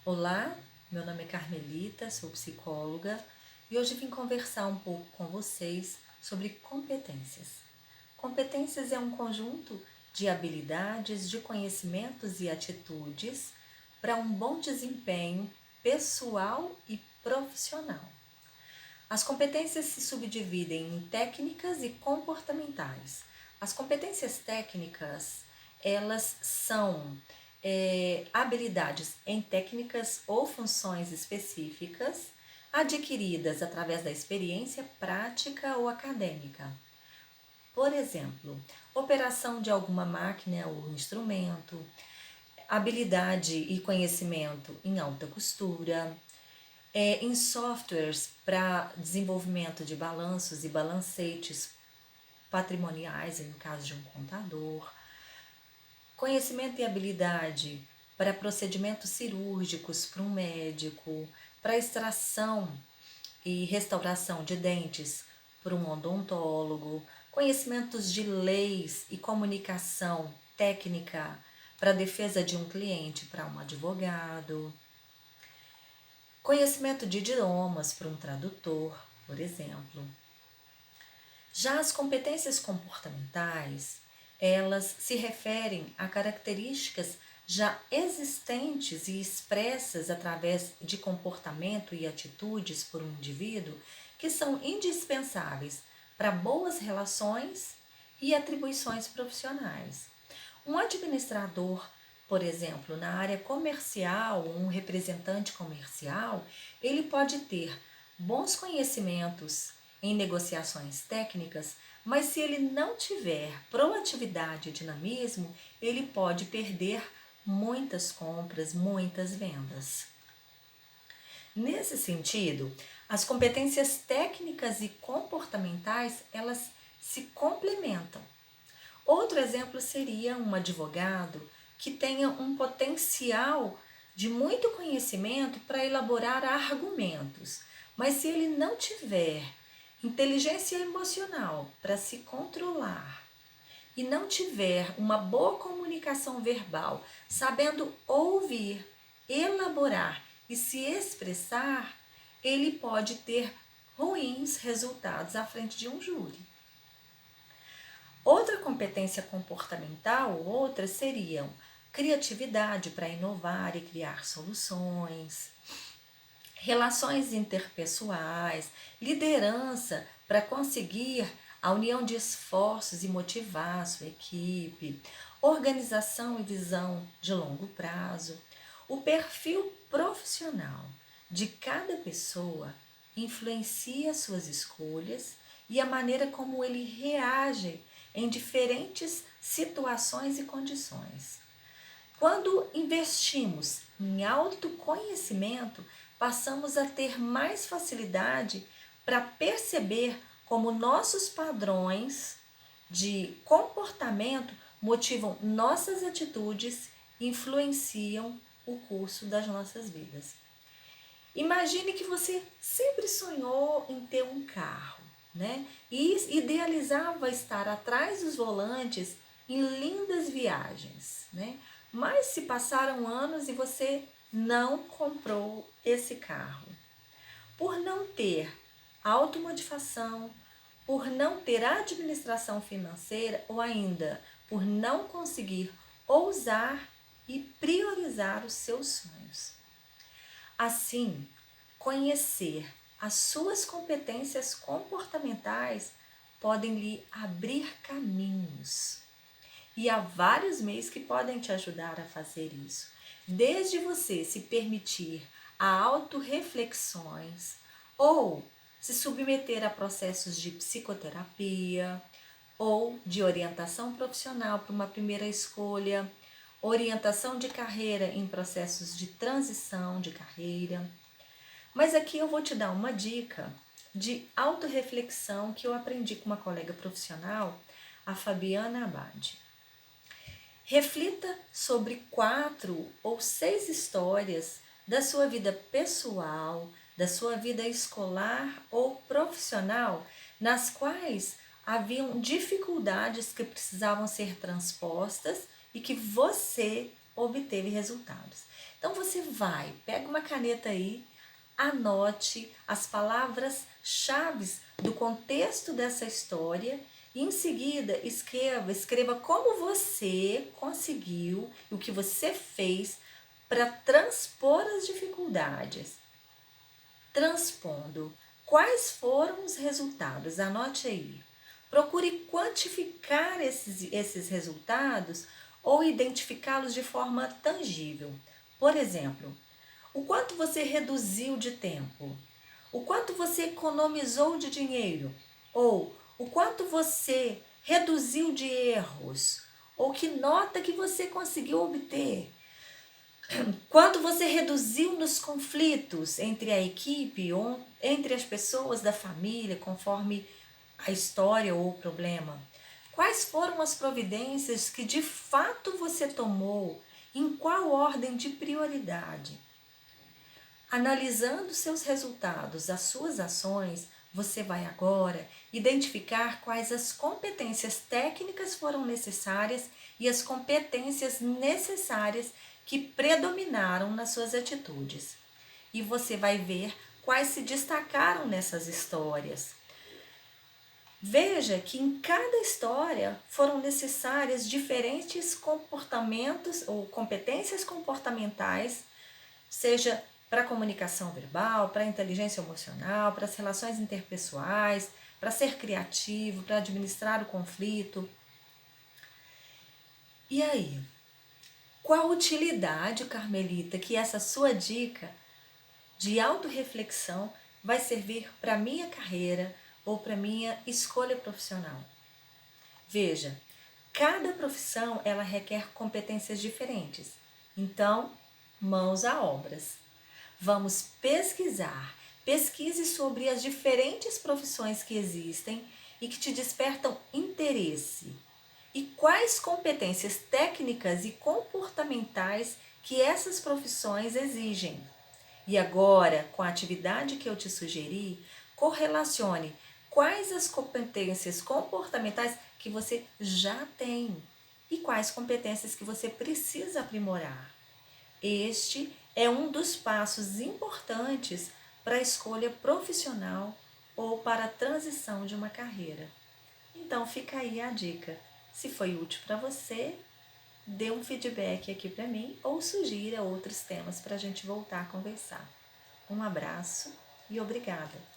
Olá, meu nome é Carmelita, sou psicóloga e hoje vim conversar um pouco com vocês sobre competências. Competências é um conjunto de habilidades, de conhecimentos e atitudes para um bom desempenho pessoal e profissional. As competências se subdividem em técnicas e comportamentais. As competências técnicas, elas são habilidades em técnicas ou funções específicas adquiridas através da experiência prática ou acadêmica. Por exemplo, operação de alguma máquina ou instrumento, habilidade e conhecimento em alta costura, em softwares para desenvolvimento de balanços e balancetes patrimoniais, no caso de um contador, conhecimento e habilidade para procedimentos cirúrgicos para um médico, para extração e restauração de dentes para um odontólogo, conhecimentos de leis e comunicação técnica para a defesa de um cliente para um advogado, conhecimento de idiomas para um tradutor, por exemplo. Já as competências comportamentais, elas se referem a características já existentes e expressas através de comportamento e atitudes por um indivíduo que são indispensáveis para boas relações e atribuições profissionais. Um administrador, por exemplo, na área comercial, um representante comercial, ele pode ter bons conhecimentos em negociações técnicas, mas se ele não tiver proatividade e dinamismo, ele pode perder muitas compras, muitas vendas. Nesse sentido, as competências técnicas e comportamentais, elas se complementam. Outro exemplo seria um advogado que tenha um potencial de muito conhecimento para elaborar argumentos, mas se ele não tiver inteligência emocional para se controlar e não tiver uma boa comunicação verbal, sabendo ouvir, elaborar e se expressar, ele pode ter ruins resultados à frente de um júri. Outra competência comportamental, outras seriam criatividade para inovar e criar soluções, relações interpessoais, liderança para conseguir a união de esforços e motivar a sua equipe, organização e visão de longo prazo. O perfil profissional de cada pessoa influencia suas escolhas e a maneira como ele reage em diferentes situações e condições. Quando investimos em autoconhecimento, passamos a ter mais facilidade para perceber como nossos padrões de comportamento motivam nossas atitudes e influenciam o curso das nossas vidas. Imagine que você sempre sonhou em ter um carro, né? E idealizava estar atrás dos volantes em lindas viagens, né? Mas se passaram anos e você não comprou esse carro. Por não ter automotivação, por não ter administração financeira ou ainda por não conseguir ousar e priorizar os seus sonhos. Assim, conhecer as suas competências comportamentais podem lhe abrir caminhos. E há vários meios que podem te ajudar a fazer isso. Desde você se permitir a autorreflexões ou se submeter a processos de psicoterapia ou de orientação profissional para uma primeira escolha, orientação de carreira em processos de transição de carreira. Mas aqui eu vou te dar uma dica de autorreflexão que eu aprendi com uma colega profissional, a Fabiana Abad. Reflita sobre 4 ou 6 histórias da sua vida pessoal, da sua vida escolar ou profissional, nas quais haviam dificuldades que precisavam ser transpostas e que você obteve resultados. Então você vai, pega uma caneta aí, anote as palavras-chave do contexto dessa história e em seguida escreva como você conseguiu, o que você fez para transpor as dificuldades. Transpondo, quais foram os resultados? Anote aí. Procure quantificar esses resultados ou identificá-los de forma tangível. Por exemplo, o quanto você reduziu de tempo? O quanto você economizou de dinheiro? Ou o quanto você reduziu de erros? Ou que nota que você conseguiu obter? Quanto você reduziu nos conflitos entre a equipe ou entre as pessoas da família, conforme a história ou o problema? Quais foram as providências que de fato você tomou? Em qual ordem de prioridade? Analisando seus resultados, as suas ações, você vai agora identificar quais as competências técnicas foram necessárias e as competências necessárias que predominaram nas suas atitudes. E você vai ver quais se destacaram nessas histórias. Veja que em cada história foram necessárias diferentes comportamentos ou competências comportamentais, seja para a comunicação verbal, para a inteligência emocional, para as relações interpessoais, para ser criativo, para administrar o conflito. E aí, qual a utilidade, Carmelita, que essa sua dica de autorreflexão vai servir para a minha carreira ou para a minha escolha profissional? Veja, cada profissão ela requer competências diferentes. Então, mãos à obras. Vamos pesquisar. Pesquise sobre as diferentes profissões que existem e que te despertam interesse. E quais competências técnicas e comportamentais que essas profissões exigem. E agora, com a atividade que eu te sugeri, correlacione quais as competências comportamentais que você já tem e quais competências que você precisa aprimorar. Este é um dos passos importantes para a escolha profissional ou para a transição de uma carreira. Então fica aí a dica. Se foi útil para você, dê um feedback aqui para mim ou sugira outros temas para a gente voltar a conversar. Um abraço e obrigada!